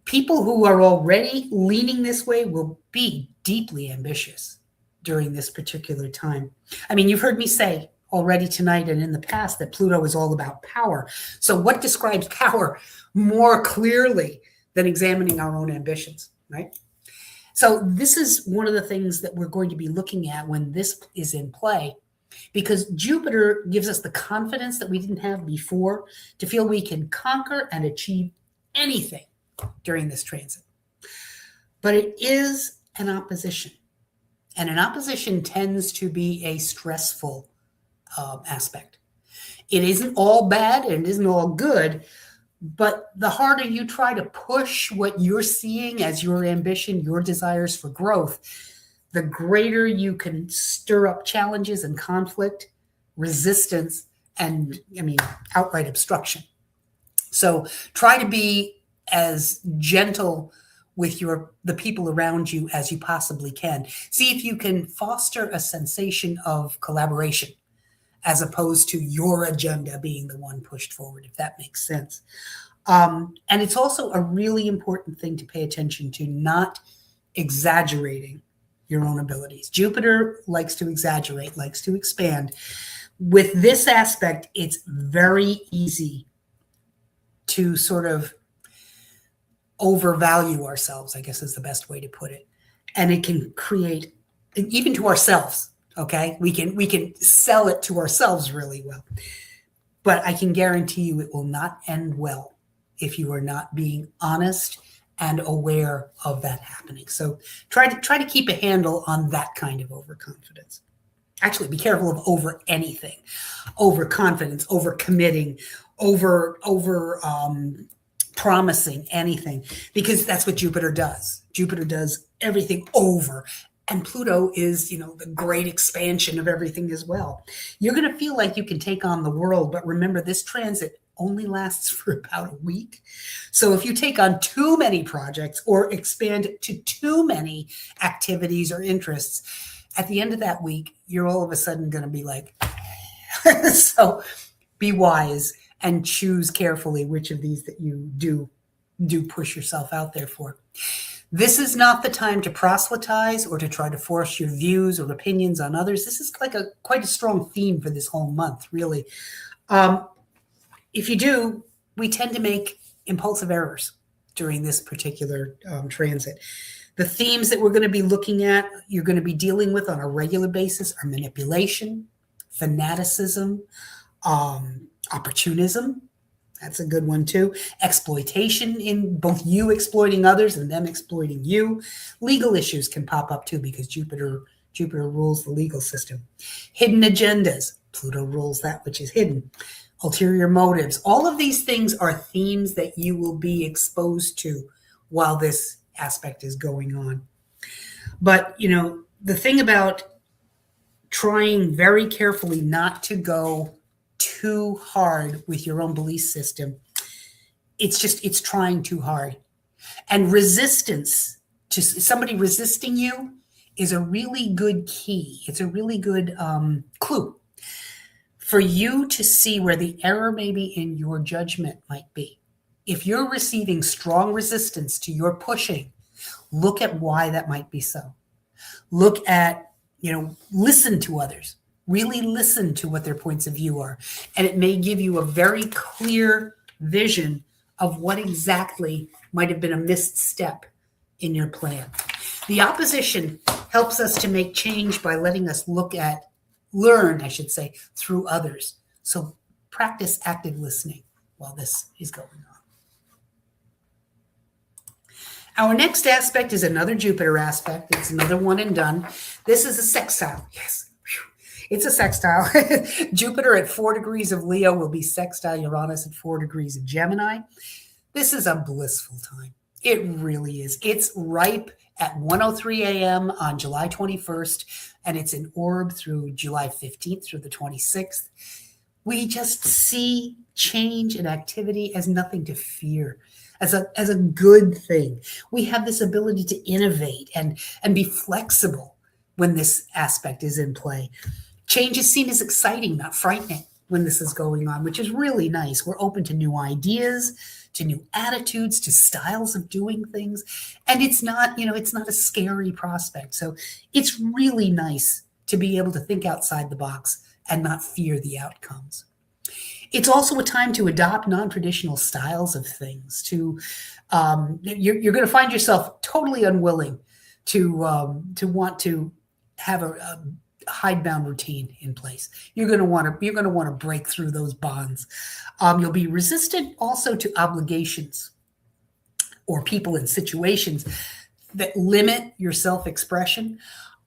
People who are already leaning this way will be deeply ambitious during this particular time. I mean, you've heard me say already tonight and in the past that Pluto is all about power. So what describes power more clearly than examining our own ambitions, right? So this is one of the things that we're going to be looking at when this is in play, because Jupiter gives us the confidence that we didn't have before to feel we can conquer and achieve anything during this transit. But it is an opposition. And an opposition tends to be a stressful aspect. It isn't all bad and it isn't all good, but the harder you try to push what you're seeing as your ambition, your desires for growth, the greater you can stir up challenges and conflict, resistance, and outright obstruction. So try to be as gentle with the people around you as you possibly can. See if you can foster a sensation of collaboration as opposed to your agenda being the one pushed forward, if that makes sense. And it's also a really important thing to pay attention to, not exaggerating your own abilities. Jupiter likes to exaggerate, likes to expand. With this aspect, it's very easy to sort of overvalue ourselves, I guess is the best way to put it. And it can create, even to ourselves, okay? We can sell it to ourselves really well. But I can guarantee you it will not end well if you are not being honest and aware of that happening. So try to keep a handle on that kind of overconfidence. Actually, be careful of over anything. Overconfidence, over committing, over promising anything, because that's what Jupiter does. Jupiter does everything over. And Pluto is, the great expansion of everything as well. You're going to feel like you can take on the world, but remember, this transit only lasts for about a week. So if you take on too many projects or expand to too many activities or interests, at the end of that week, you're all of a sudden going to be like, so be wise and choose carefully which of these that you do push yourself out there for. This is not the time to proselytize or to try to force your views or opinions on others. This is like quite a strong theme for this whole month, really. If you do, we tend to make impulsive errors during this particular transit. The themes that we're going to be looking at, you're going to be dealing with on a regular basis, are manipulation, fanaticism, opportunism. That's a good one too. Exploitation, in both you exploiting others and them exploiting you. Legal issues can pop up too, because Jupiter rules the legal system. Hidden agendas. Pluto rules that which is hidden. Ulterior motives. All of these things are themes that you will be exposed to while this aspect is going on. But, the thing about trying very carefully not to go too hard with your own belief system, it's trying too hard. And resistance to somebody resisting you is a really good key. It's a really good clue for you to see where the error maybe in your judgment might be. If you're receiving strong resistance to your pushing, look at why that might be so. Look at, listen to others. Really listen to what their points of view are. And it may give you a very clear vision of what exactly might have been a missed step in your plan. The opposition helps us to make change by letting us learn, through others. So practice active listening while this is going on. Our next aspect is another Jupiter aspect. It's another one and done. This is a sextile. Yes, it's a sextile. Jupiter at 4 degrees of Leo will be sextile Uranus at 4 degrees of Gemini. This is a blissful time. It really is. It's ripe at 1:03 a.m. on July 21st, and it's in orb through July 15th through the 26th. We just see change and activity as nothing to fear, as a good thing. We have this ability to innovate and be flexible when this aspect is in play. Change is seen as exciting, not frightening when this is going on, which is really nice. We're open to new ideas, to new attitudes, to styles of doing things. And it's not a scary prospect. So it's really nice to be able to think outside the box and not fear the outcomes. It's also a time to adopt non-traditional styles of things. You're going to find yourself totally unwilling to want to have a hidebound routine in place. You're going to want to break through those bonds. You'll be resistant also to obligations or people and situations that limit your self-expression.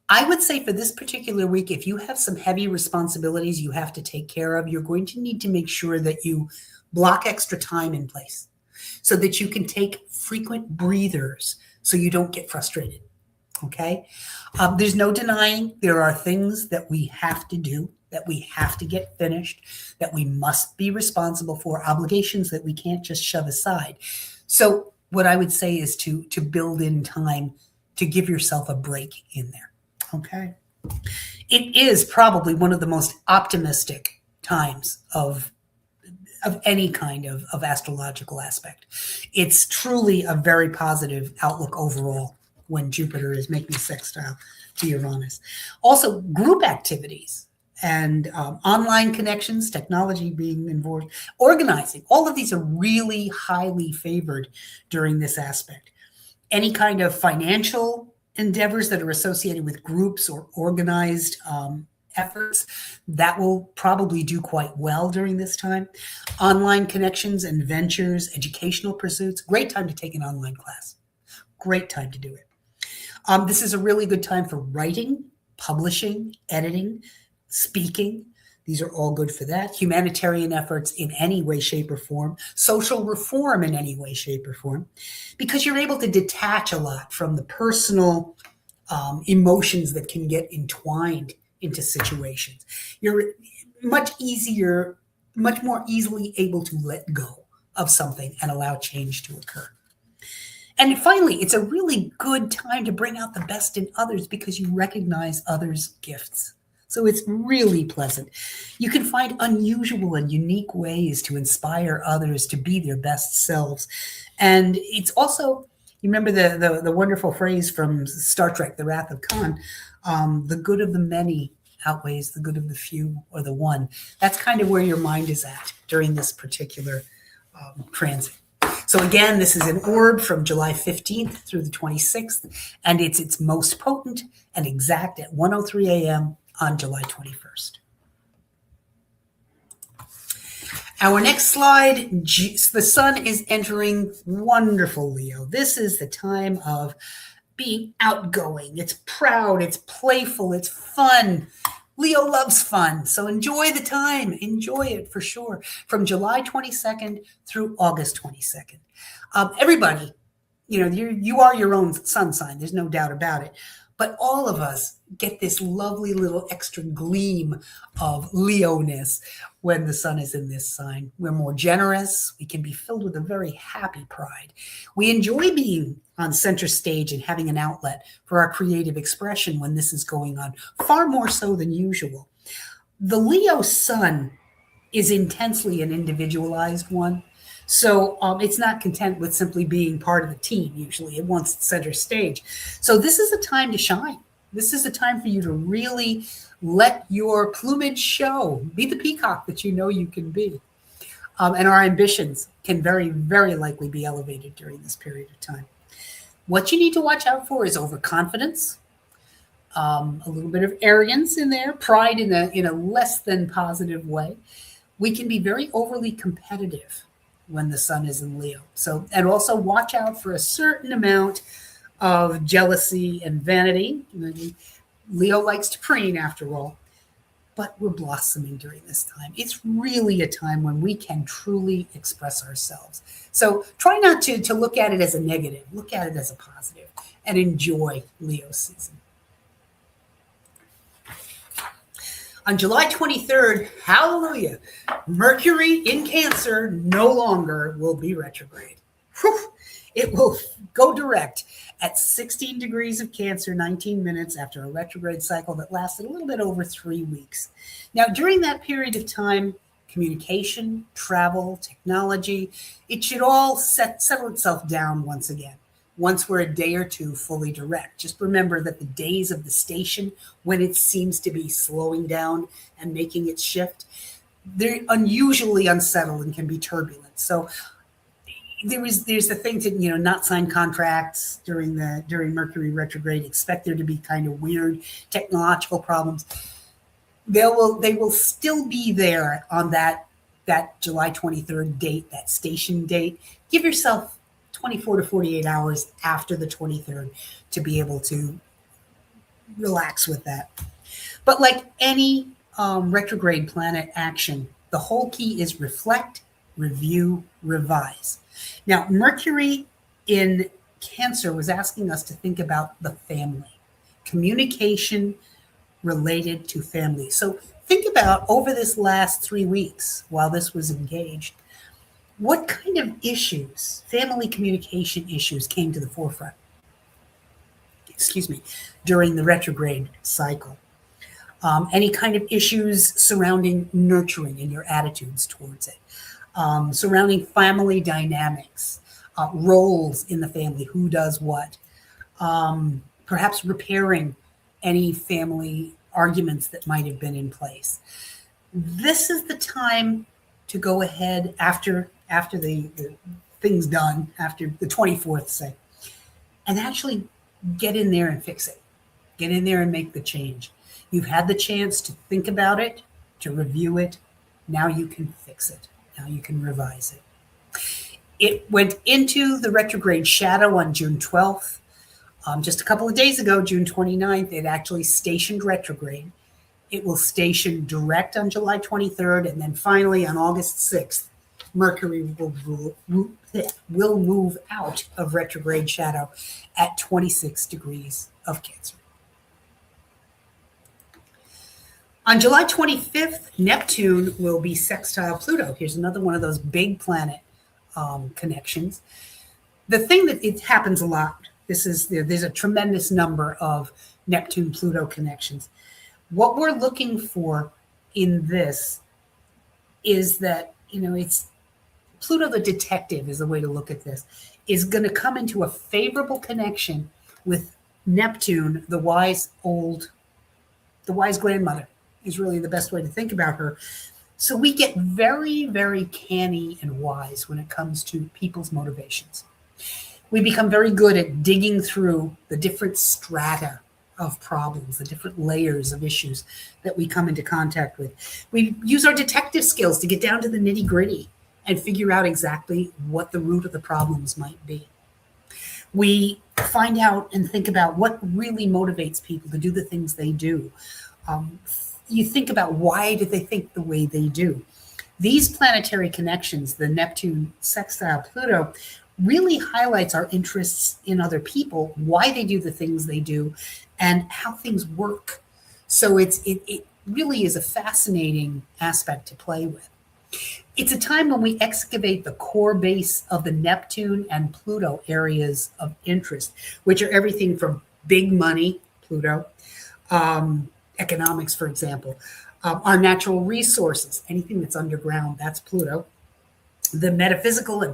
I would say for this particular week, if you have some heavy responsibilities you have to take care of, you're going to need to make sure that you block extra time in place so that you can take frequent breathers so you don't get frustrated. Okay? There's no denying there are things that we have to do, that we have to get finished, that we must be responsible for, obligations that we can't just shove aside. So what I would say is to build in time to give yourself a break in there. Okay. It is probably one of the most optimistic times of any kind of astrological aspect. It's truly a very positive outlook overall when Jupiter is making sextile to Uranus. Also, group activities and online connections, technology being involved, organizing, all of these are really highly favored during this aspect. Any kind of financial endeavors that are associated with groups or organized efforts, that will probably do quite well during this time. Online connections and ventures, educational pursuits, great time to take an online class. Great time to do it. This is a really good time for writing, publishing, editing, speaking. These are all good for that. Humanitarian efforts in any way, shape, or form. Social reform in any way, shape, or form. Because you're able to detach a lot from the personal emotions that can get entwined into situations. You're much more easily able to let go of something and allow change to occur. And finally, it's a really good time to bring out the best in others because you recognize others' gifts. So it's really pleasant. You can find unusual and unique ways to inspire others to be their best selves. And it's also, you remember the wonderful phrase from Star Trek, The Wrath of Khan, the good of the many outweighs the good of the few or the one. That's kind of where your mind is at during this particular transit. So again, this is an orb from July 15th through the 26th, and it's its most potent and exact at 1:03 a.m. on July 21st. Our next slide, the sun is entering wonderful Leo. This is the time of being outgoing. It's proud, it's playful, it's fun. Leo loves fun, so enjoy the time. Enjoy it for sure. From July 22nd through August 22nd. Everybody, you are your own sun sign. There's no doubt about it. But all of us get this lovely little extra gleam of Leo-ness when the sun is in this sign. We're more generous. We can be filled with a very happy pride. We enjoy being on center stage and having an outlet for our creative expression when this is going on, far more so than usual. The Leo sun is intensely an individualized one. So it's not content with simply being part of the team. Usually it wants center stage. So this is a time to shine. This is a time for you to really let your plumage show. Be the peacock that you know you can be. And our ambitions can very, very likely be elevated during this period of time. What you need to watch out for is overconfidence, a little bit of arrogance in there, pride in a less than positive way. We can be very overly competitive when the sun is in Leo. So, and also watch out for a certain amount of jealousy and vanity. Leo likes to preen after all, but we're blossoming during this time. It's really a time when we can truly express ourselves. So try not to look at it as a negative, look at it as a positive, and enjoy Leo season. On July 23rd, hallelujah, Mercury in Cancer no longer will be retrograde. Whew, it will go direct at 16 degrees of Cancer, 19 minutes after a retrograde cycle that lasted a little bit over 3 weeks. Now, during that period of time, communication, travel, technology, it should all settle itself down once again. Once we're a day or two fully direct. Just remember that the days of the station, when it seems to be slowing down and making its shift, they're unusually unsettled and can be turbulent. So there's the thing to not sign contracts during Mercury retrograde. Expect there to be kind of weird technological problems. They will still be there on that July 23rd date, that station date. Give yourself 24 to 48 hours after the 23rd to be able to relax with that. But like any retrograde planet action, the whole key is reflect, review, revise. Now, Mercury in Cancer was asking us to think about the family, communication related to family. So think about over this last 3 weeks while this was engaged, what kind of issues, family communication issues, came to the forefront, during the retrograde cycle? Any kind of issues surrounding nurturing and your attitudes towards it, surrounding family dynamics, roles in the family, who does what, perhaps repairing any family arguments that might have been in place. This is the time to go ahead after the thing's done, after the 24th, say, and actually get in there and fix it. Get in there and make the change. You've had the chance to think about it, to review it. Now you can fix it. Now you can revise it. It went into the retrograde shadow on June 12th. Just a couple of days ago, June 29th, it actually stationed retrograde. It will station direct on July 23rd, and then finally on August 6th, Mercury will move out of retrograde shadow at 26 degrees of Cancer. On July 25th, Neptune will be sextile Pluto. Here's another one of those big planet connections. The thing that it happens a lot, there's a tremendous number of Neptune-Pluto connections. What we're looking for in this is that, it's Pluto the detective is the way to look at this, is going to come into a favorable connection with Neptune, the wise grandmother is really the best way to think about her. So we get very, very canny and wise when it comes to people's motivations. We become very good at digging through the different strata of problems, the different layers of issues that we come into contact with. We use our detective skills to get down to the nitty-gritty and figure out exactly what the root of the problems might be. We find out and think about what really motivates people to do the things they do. You think about, why do they think the way they do? These planetary connections, the Neptune sextile Pluto, really highlights our interests in other people, why they do the things they do, and how things work. So it really is a fascinating aspect to play with. It's a time when we excavate the core base of the Neptune and Pluto areas of interest, which are everything from big money, Pluto, economics, for example, our natural resources, anything that's underground, that's Pluto, the metaphysical and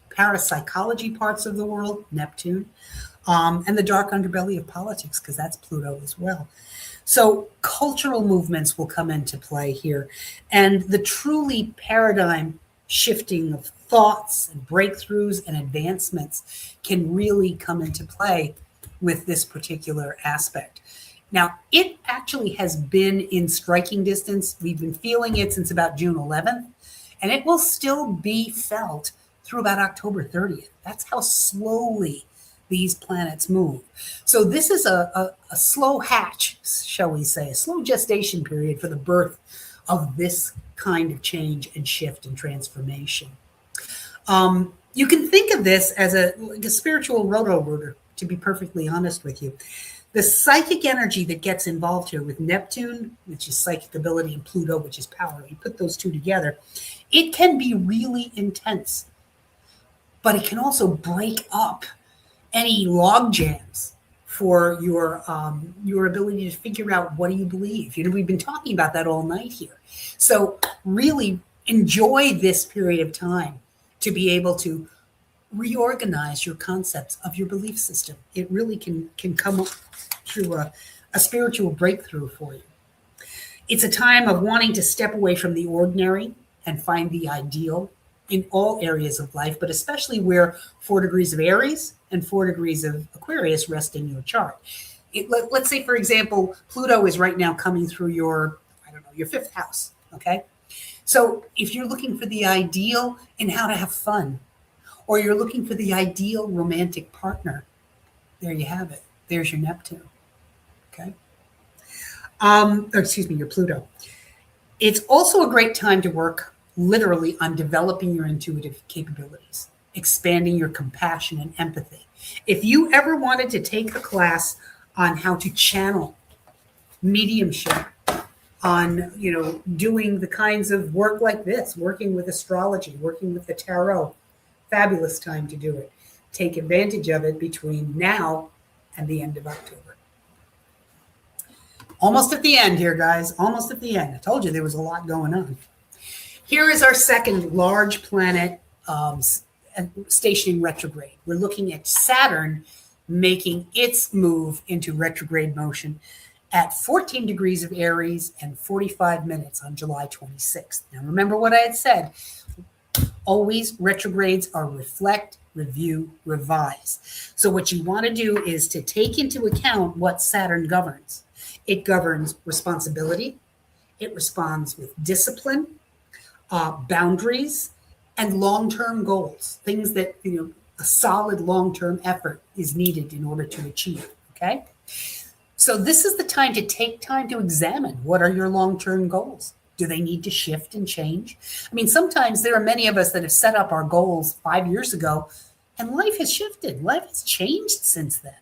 parapsychology parts of the world, Neptune, and the dark underbelly of politics, because that's Pluto as well. So cultural movements will come into play here, and the truly paradigm shifting of thoughts and breakthroughs and advancements can really come into play with this particular aspect. Now, it actually has been in striking distance. We've been feeling it since about June 11th, and it will still be felt through about October 30th. That's how slowly these planets move. So this is a slow hatch, shall we say, a slow gestation period for the birth of this kind of change and shift and transformation. You can think of this as like a spiritual roto-rooter, to be perfectly honest with you. The psychic energy that gets involved here with Neptune, which is psychic ability, and Pluto, which is power, you put those two together, it can be really intense, but it can also break up any log jams for your ability to figure out what do you believe. We've been talking about that all night here. So really enjoy this period of time to be able to reorganize your concepts of your belief system. It really can come up through a spiritual breakthrough for you. It's a time of wanting to step away from the ordinary and find the ideal in all areas of life, but especially where 4 degrees of Aries and 4 degrees of Aquarius rest in your chart. Let's say, for example, Pluto is right now coming through your 5th house, okay? So if you're looking for the ideal in how to have fun, or you're looking for the ideal romantic partner, there you have it. There's your Neptune, okay? Your Pluto. It's also a great time to work literally on developing your intuitive capabilities, expanding your compassion and empathy. If you ever wanted to take a class on how to channel mediumship, on doing the kinds of work like this, working with astrology, working with the tarot, fabulous time to do it. Take advantage of it between now and the end of October. Almost at the end here, guys. Almost at the end. I told you there was a lot going on. Here is our second large planet stationing retrograde. We're looking at Saturn making its move into retrograde motion at 14 degrees of Aries and 45 minutes on July 26th. Now, remember what I had said. Always retrogrades are reflect, review, revise. So what you want to do is to take into account what Saturn governs. It governs responsibility. It responds with discipline, boundaries, and long-term goals, things that, a solid long-term effort is needed in order to achieve, okay? So this is the time to take time to examine what are your long-term goals. Do they need to shift and change? I mean, sometimes there are many of us that have set up our goals 5 years ago, and life has shifted. Life has changed since then.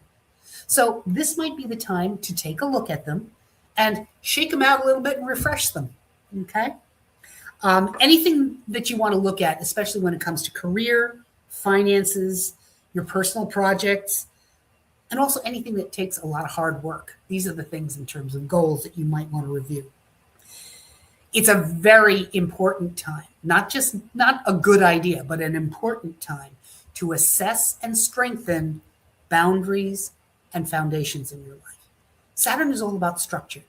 So this might be the time to take a look at them and shake them out a little bit and refresh them, okay? Anything that you want to look at, especially when it comes to career, finances, your personal projects, and also anything that takes a lot of hard work. These are the things in terms of goals that you might want to review. It's a very important time, not a good idea, but an important time to assess and strengthen boundaries and foundations in your life. Saturn is all about structure.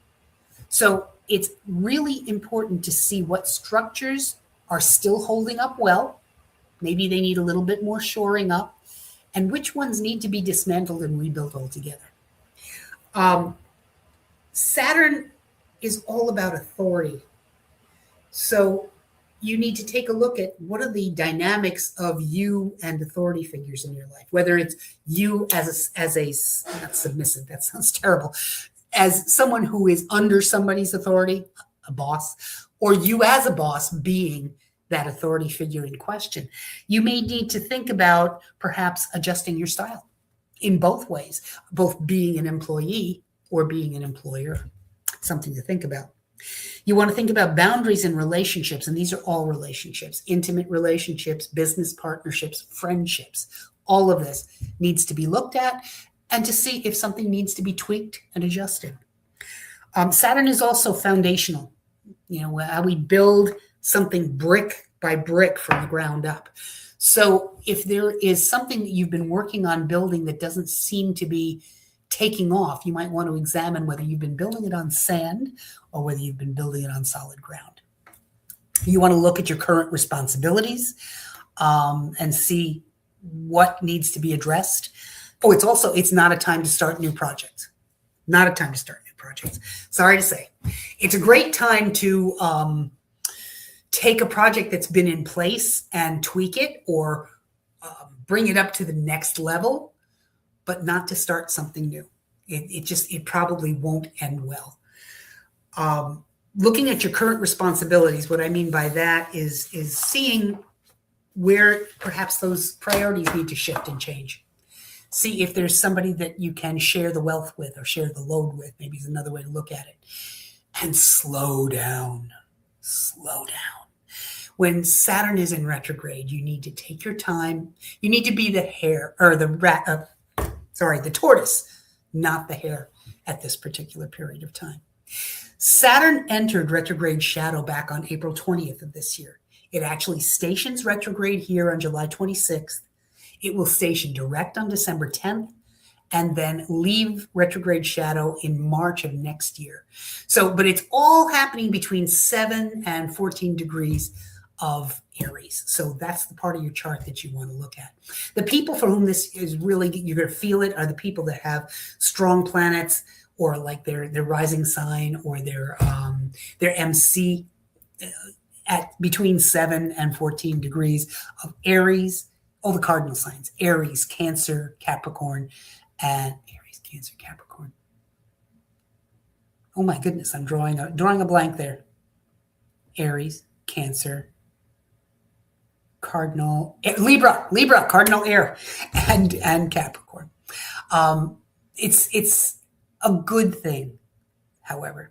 So it's really important to see what structures are still holding up well. Maybe they need a little bit more shoring up, and which ones need to be dismantled and rebuilt altogether. Saturn is all about authority. So you need to take a look at what are the dynamics of you and authority figures in your life, whether it's you as a not submissive, that sounds terrible, as someone who is under somebody's authority, a boss, or you as a boss being that authority figure in question. You may need to think about perhaps adjusting your style in both ways, both being an employee or being an employer. Something to think about. You want to think about boundaries in relationships, and these are all relationships, intimate relationships, business partnerships, friendships. All of this needs to be looked at and to see if something needs to be tweaked and adjusted. Saturn is also foundational, how we build something brick by brick from the ground up. So if there is something that you've been working on building that doesn't seem to be taking off, you might want to examine whether you've been building it on sand or whether you've been building it on solid ground. You want to look at your current responsibilities and see what needs to be addressed. It's not a time to start new projects. Not a time to start new projects. Sorry to say. It's a great time to take a project that's been in place and tweak it or bring it up to the next level, but not to start something new. It probably won't end well. Looking at your current responsibilities, what I mean by that is seeing where perhaps those priorities need to shift and change. See if there's somebody that you can share the wealth with or share the load with, maybe is another way to look at it. And slow down. Slow down. When Saturn is in retrograde, you need to take your time. You need to be the hare or the tortoise, not the hare at this particular period of time. Saturn entered retrograde shadow back on April 20th of this year. It actually stations retrograde here on July 26th. It will station direct on December 10th and then leave retrograde shadow in March of next year. But it's all happening between 7 and 14 degrees of Aries. So that's the part of your chart that you want to look at. The people for whom this is really, you're going to feel it, are the people that have strong planets or like their rising sign or their MC at between 7 and 14 degrees of Aries. All the cardinal signs: Aries, Cancer, Capricorn, and Aries, Cancer, Capricorn. Oh my goodness, I'm drawing a blank there. Aries, Cancer, Cardinal, Libra, Cardinal Air, and Capricorn. It's a good thing, however.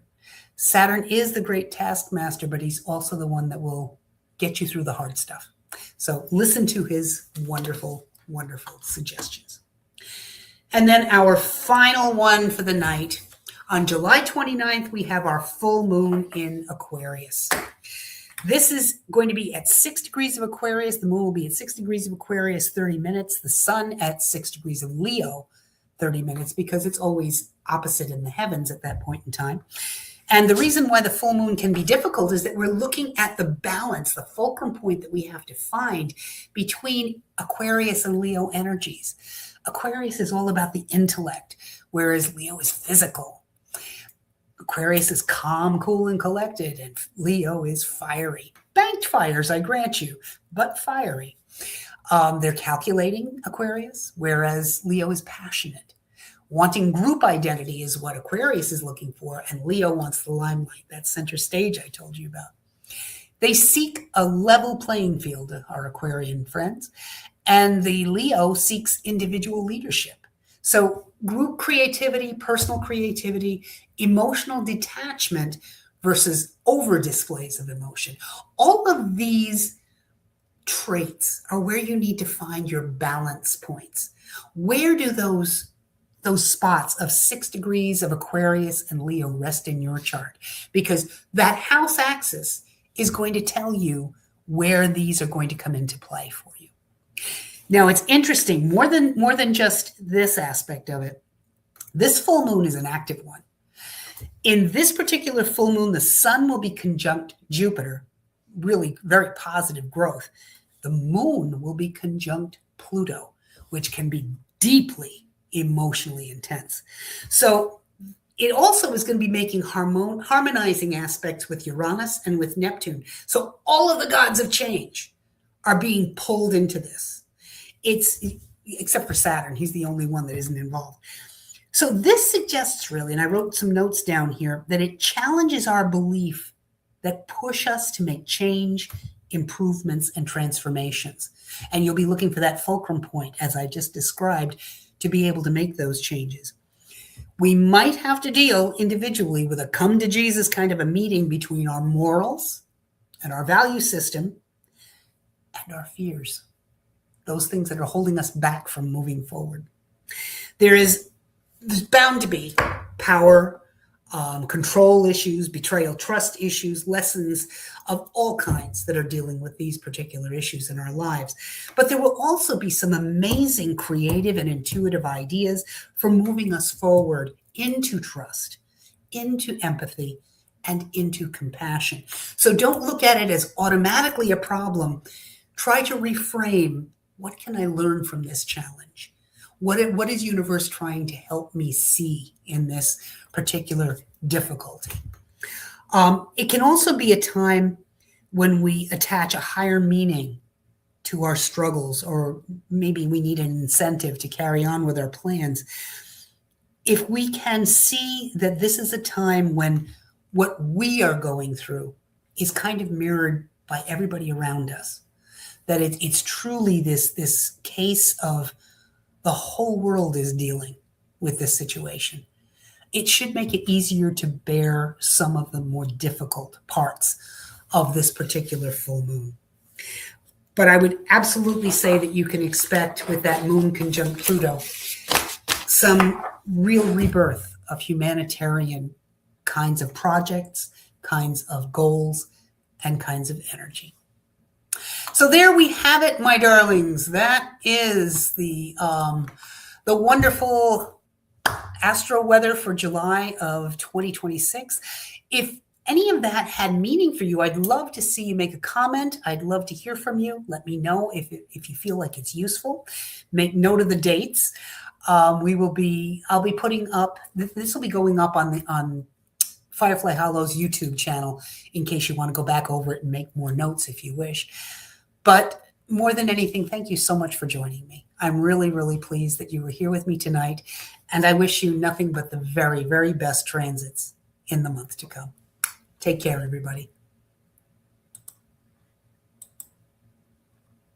Saturn is the great taskmaster, but he's also the one that will get you through the hard stuff. So listen to his wonderful, wonderful suggestions. And then our final one for the night. On July 29th, we have our full moon in Aquarius. This is going to be at 6 degrees of Aquarius. The moon will be at 6 degrees of Aquarius, 30 minutes. The sun at 6 degrees of Leo, 30 minutes, because it's always opposite in the heavens at that point in time. And the reason why the full moon can be difficult is that we're looking at the balance, the fulcrum point that we have to find between Aquarius and Leo energies. Aquarius is all about the intellect, whereas Leo is physical. Aquarius is calm, cool, and collected, and Leo is fiery. Banked fires, I grant you, but fiery. They're calculating, Aquarius, whereas Leo is passionate. Wanting group identity is what Aquarius is looking for, and Leo wants the limelight, that center stage I told you about. They seek a level playing field, our Aquarian friends, and the Leo seeks individual leadership. So group creativity, personal creativity, emotional detachment versus over displays of emotion. All of these traits are where you need to find your balance points. Where do those spots of 6 degrees of Aquarius and Leo rest in your chart? Because that house axis is going to tell you where these are going to come into play for you. Now, it's interesting, more than just this aspect of it. This full moon is an active one. In this particular full moon, the sun will be conjunct Jupiter, really very positive growth. The moon will be conjunct Pluto, which can be deeply emotionally intense. So it also is going to be making harmonizing aspects with Uranus and with Neptune. So all of the gods of change are being pulled into this. Except for Saturn, he's the only one that isn't involved. So this suggests really, and I wrote some notes down here, that it challenges our belief that push us to make change improvements and transformations. And you'll be looking for that fulcrum point, as I just described, to be able to make those changes. We might have to deal individually with a come to Jesus kind of a meeting between our morals and our value system and our fears, those things that are holding us back from moving forward. There's bound to be power, control issues, betrayal, trust issues, lessons of all kinds that are dealing with these particular issues in our lives. But there will also be some amazing creative and intuitive ideas for moving us forward into trust, into empathy, and into compassion. So don't look at it as automatically a problem. Try to reframe, what can I learn from this challenge? What is universe trying to help me see in this particular difficulty? It can also be a time when we attach a higher meaning to our struggles, or maybe we need an incentive to carry on with our plans. If we can see that this is a time when what we are going through is kind of mirrored by everybody around us, that it's truly this case of the whole world is dealing with this situation, it should make it easier to bear some of the more difficult parts of this particular full moon. But I would absolutely say that you can expect, with that moon conjunct Pluto, some real rebirth of humanitarian kinds of projects, kinds of goals, and kinds of energy. So there we have it, my darlings. That is the wonderful Astro Weather for July of 2026. If any of that had meaning for you, I'd love to see you make a comment. I'd love to hear from you. Let me know if you feel like it's useful. Make note of the dates. I'll be putting up, this will be going up on Firefly Hollow's YouTube channel, in case you want to go back over it and make more notes if you wish. But more than anything, thank you so much for joining me. I'm really, really pleased that you were here with me tonight, and I wish you nothing but the very, very best transits in the month to come. Take care, everybody.